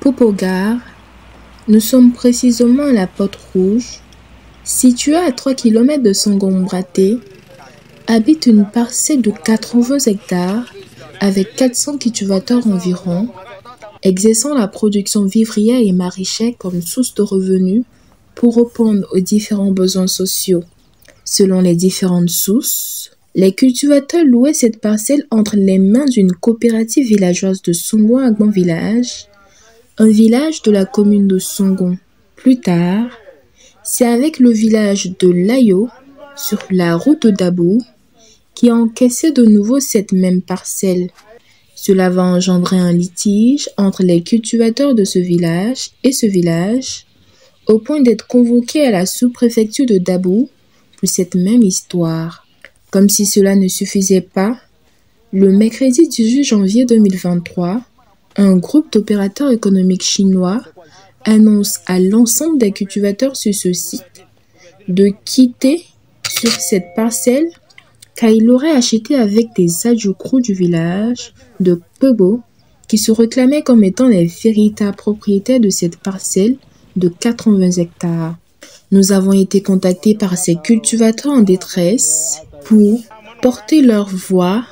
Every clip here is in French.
Popogar, nous sommes précisément à la Porte Rouge, située à 3 km de Sangombraté, habite une parcelle de 80 hectares avec 400 cultivateurs environ, exerçant la production vivrière et maraîchère comme source de revenus pour répondre aux différents besoins sociaux. Selon les différentes sources, les cultivateurs louaient cette parcelle entre les mains d'une coopérative villageoise de Songon-Agban Village, un village de la commune de Songon. Plus tard, c'est avec le village de Layo, sur la route de Dabou, qui a encaissé de nouveau cette même parcelle. Cela va engendrer un litige entre les cultivateurs de ce village et ce village, au point d'être convoqués à la sous-préfecture de Dabou pour cette même histoire. Comme si cela ne suffisait pas, le mercredi 18 janvier 2023, un groupe d'opérateurs économiques chinois annonce à l'ensemble des cultivateurs sur ce site de quitter sur cette parcelle car il l'aurait acheté avec des adjoucrous du village de Pebo qui se réclamaient comme étant les véritables propriétaires de cette parcelle de 80 hectares. Nous avons été contactés par ces cultivateurs en détresse pour porter leur voix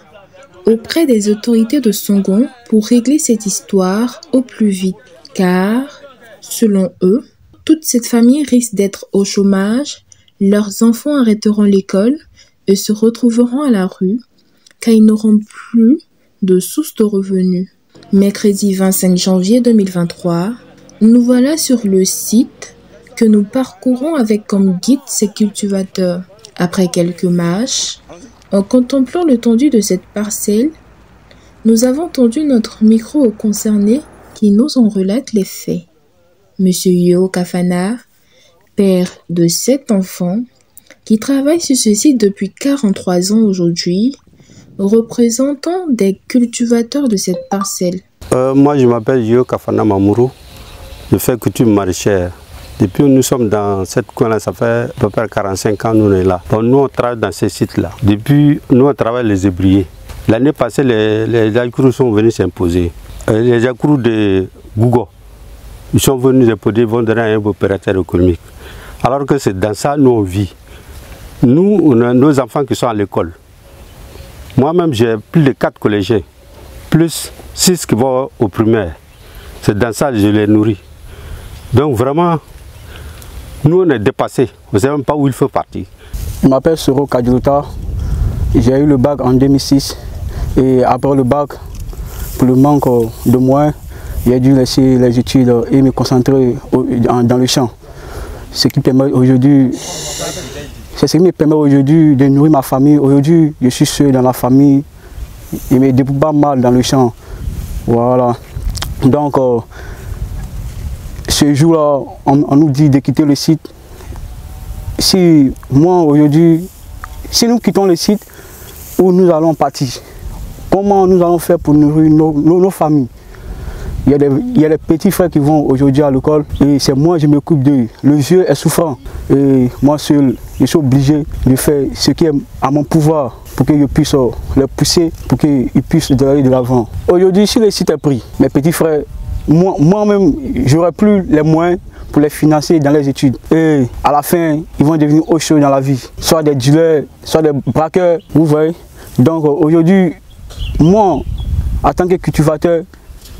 auprès des autorités de Songon pour régler cette histoire au plus vite. Car, selon eux, toute cette famille risque d'être au chômage, leurs enfants arrêteront l'école et se retrouveront à la rue car ils n'auront plus de source de revenus. Mercredi 25 janvier 2023, nous voilà sur le site que nous parcourons avec comme guide ces cultivateurs. Après quelques marches, en contemplant l'étendue de cette parcelle, nous avons tendu notre micro aux concernés qui nous en relatent les faits. Monsieur Yo Kafana, père de 7 enfants, qui travaille sur ce site depuis 43 ans aujourd'hui, représentant des cultivateurs de cette parcelle. Moi, je m'appelle Yo Kafana Mamourou, je fais coutume maraîchère. Depuis que nous sommes dans cette coin-là, ça fait à peu près 45 ans nous on est là. Donc nous on travaille dans ces sites-là. Depuis, nous on travaille les ébriers. L'année passée, les jacourous sont venus s'imposer. Les jacourous de Gougo, ils sont venus s'imposer, ils vont donner à un opérateur économique. Alors que c'est dans ça nous on vit. Nous, on a nos enfants qui sont à l'école. Moi-même, j'ai plus de 4 collégiens, plus 6 qui vont au primaire. C'est dans ça que je les nourris. Donc vraiment, nous on est dépassés, on ne sait même pas où il faut partir. Je m'appelle Soro Kadjouta, j'ai eu le bac en 2006 et après le bac, pour le manque de moyens, j'ai dû laisser les études et me concentrer dans le champ. Ce qui permet aujourd'hui, c'est ce qui me permet aujourd'hui de nourrir ma famille. Aujourd'hui, je suis seul dans la famille, je me débrouille pas mal dans le champ. Voilà. Donc, ce jour-là, on nous dit de quitter le site. Si moi aujourd'hui, si nous quittons le site, où nous allons partir? Comment nous allons faire pour nourrir nos familles? Il y a des petits frères qui vont aujourd'hui à l'école et c'est moi je m'occupe d'eux. Le vieux est souffrant et moi seul, je suis obligé de faire ce qui est à mon pouvoir pour que je puisse les pousser, pour qu'ils puissent aller de l'avant. Aujourd'hui, si le site est pris, mes petits frères, moi-même, j'aurai plus les moyens pour les financer dans les études. Et à la fin, ils vont devenir autre chose dans la vie. Soit des dealers, soit des braqueurs, vous voyez. Donc aujourd'hui, moi, en tant que cultivateur,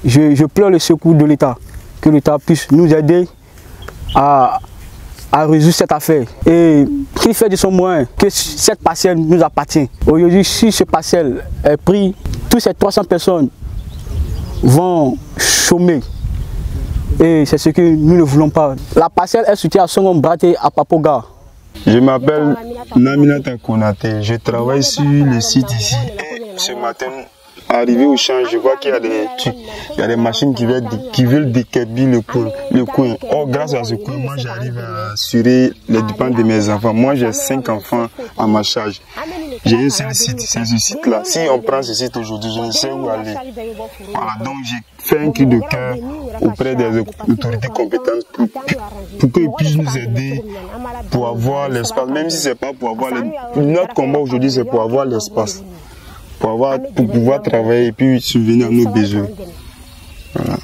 je pleure le secours de l'État. Que l'État puisse nous aider à résoudre cette affaire. Et qu'il fait de son moyen que cette parcelle nous appartient. Aujourd'hui, si cette parcelle est prise, toutes ces 300 personnes vont chômer. Et c'est ce que nous ne voulons pas. La parcelle est située à Sangombraté, à Papoga. Je m'appelle Naminata Konate. Je travaille sur le site ici. Et ce matin, arrivé au champ, je vois qu'il y a des machines qui veulent décaper le coin. Or, grâce à ce coin, moi j'arrive à assurer les dépenses de mes enfants. Moi j'ai 5 enfants à ma charge. J'ai un seul site, c'est ce site-là. Si on prend ce site aujourd'hui, je ne sais où aller. Voilà, donc j'ai fait un cri de cœur auprès des autorités compétentes pour qu'ils puissent nous aider pour avoir l'espace. Même si ce n'est pas pour avoir notre combat aujourd'hui, c'est pour avoir l'espace. Pour pouvoir travailler et puis subvenir à nos besoins. Voilà.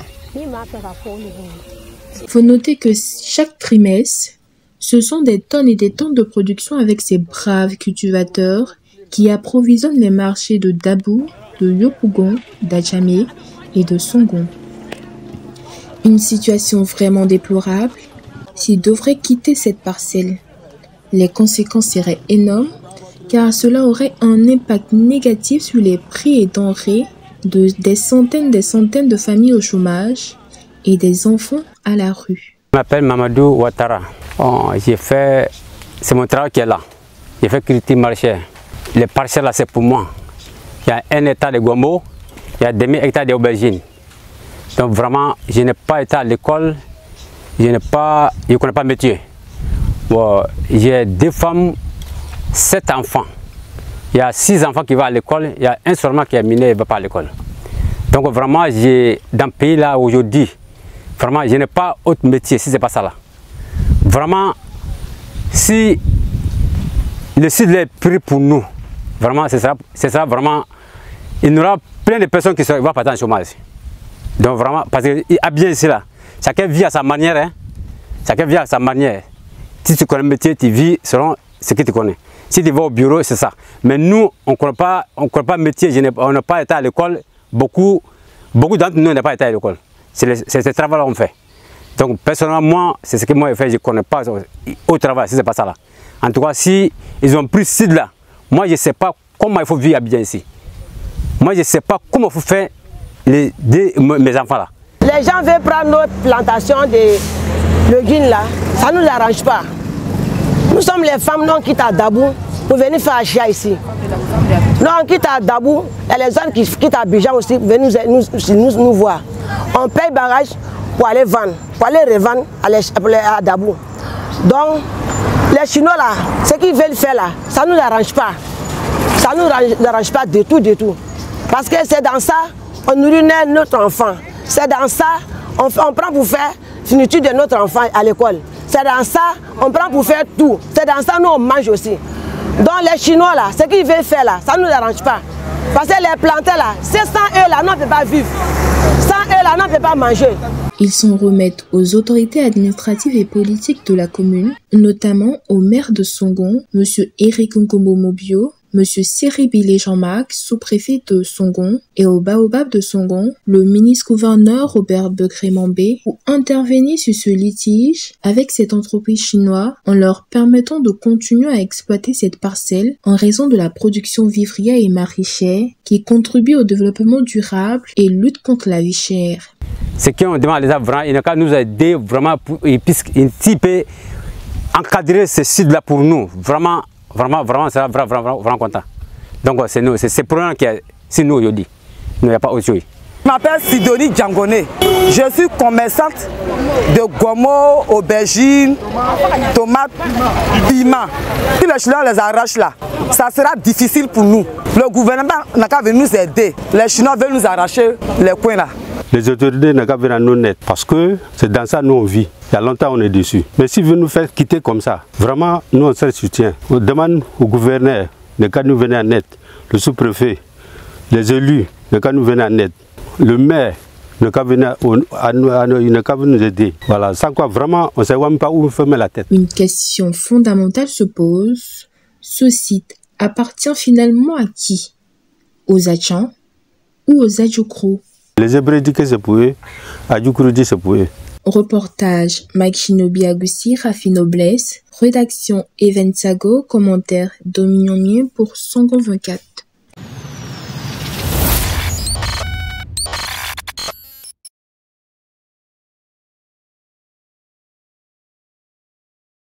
Faut noter que chaque trimestre, ce sont des tonnes et des tonnes de production avec ces braves cultivateurs qui approvisionnent les marchés de Dabou, de Yopougon, d'Adjamé et de Songon. Une situation vraiment déplorable s'ils devraient quitter cette parcelle. Les conséquences seraient énormes car cela aurait un impact négatif sur les prix et denrées de des centaines de familles au chômage et des enfants à la rue. Je m'appelle Mamadou Ouattara. C'est mon travail qui est là. J'ai fait critique maraîchère. Les parcelles là, c'est pour moi. Il y a 1 hectare de gombo, il y a demi hectare d'aubergines. Donc vraiment, je n'ai pas été à l'école, je ne connais pas le métier. Bon, j'ai 2 femmes, 7 enfants. Il y a 6 enfants qui vont à l'école, il y a un seulement qui est miné et ne va pas à l'école. Donc vraiment, dans le pays là aujourd'hui, vraiment, je n'ai pas autre métier si ce n'est pas ça là. Vraiment, si le site est pris pour nous, vraiment, c'est ça vraiment, il y aura plein de personnes qui vont partir en chômage. Donc vraiment, parce qu'il y a bien ici là, chacun vit à sa manière, hein? Chacun vit à sa manière. Si tu connais le métier, tu vis selon ce que tu connais. Si tu vas au bureau, c'est ça. Mais nous, on ne connaît pas le métier, on n'a pas été à l'école. Beaucoup d'entre nous n'ont pas été à l'école. C'est ce travail-là qu'on fait. Donc personnellement, moi, c'est ce que moi je fais, je ne connais pas au travail, si ce n'est pas ça là. En tout cas, si ils ont pris ce site là, moi je ne sais pas comment il faut vivre bien ici. Moi je ne sais pas comment il faut faire mes enfants là. Les gens veulent prendre notre plantation de légumes là, ça ne nous arrange pas. Nous sommes les femmes, non, qui quittent à Dabou pour venir faire Achia ici. Non, on quitte à Dabou, il y a les gens qui quittent à Abidjan aussi pour venir nous voir. On paye barrage pour aller vendre, pour aller revendre à Dabou. Donc, les Chinois là, ce qu'ils veulent faire là, ça ne nous arrange pas. Ça ne nous arrange pas du tout. Parce que c'est dans ça on nourrit notre enfant. C'est dans ça on prend pour faire finitude de notre enfant à l'école. C'est dans ça on prend pour faire tout. C'est dans ça nous on mange aussi. Donc les Chinois là, ce qu'ils veulent faire là, ça ne nous arrange pas. Parce que les plantés là, c'est sans eux là, on ne peut pas vivre. Sans eux là, on ne peut pas manger. Ils s'en remettent aux autorités administratives et politiques de la commune, notamment au maire de Songon, M. Eric Nkombo Mobio, M. Séribile Jean-Marc, sous-préfet de Songon, et au Baobab de Songon, le ministre-gouverneur Robert Begré-Mambé, pour intervenir sur ce litige avec cette entreprise chinoise en leur permettant de continuer à exploiter cette parcelle en raison de la production vivrière et maraîchère qui contribue au développement durable et lutte contre la vie chère. Ce qu'on demande à l'État, il n'a qu'à nous aider vraiment pour s'il peut encadrer ce site-là pour nous. Vraiment, c'est vraiment content. Donc c'est pour nous que c'est nous aujourd'hui. Il n'y a pas autre chose. Je m'appelle Sidonie Djangoné. Je suis commerçante de gommo, aubergines, tomates, piments. Si les Chinois les arrachent là, ça sera difficile pour nous. Le gouvernement n'a qu'à venir nous aider. Les Chinois veulent nous arracher les coins là. Les autorités n'ont qu'à venir nous aider parce que c'est dans ça nous on vit. Il y a longtemps on est dessus. Mais s'ils veulent nous faire quitter comme ça, vraiment nous on se soutient. On demande au gouverneur de qu'à nous venir en aide, le sous-préfet, les élus de qu'à nous venir en aide, le maire ne qu'à venir nous aider. Voilà, sans quoi vraiment on ne sait même pas où on fait la tête. Une question fondamentale se pose. Ce site appartient finalement à qui? Aux Adjans ou aux Adjoukro? Les Hébreux disent que c'est pour eux, Adjoukro dit que c'est pour eux. Reportage Mike Shinobi Agussi, Rafi Noblesse, rédaction Even Sago, commentaire Dominion Mien pour Songon 24.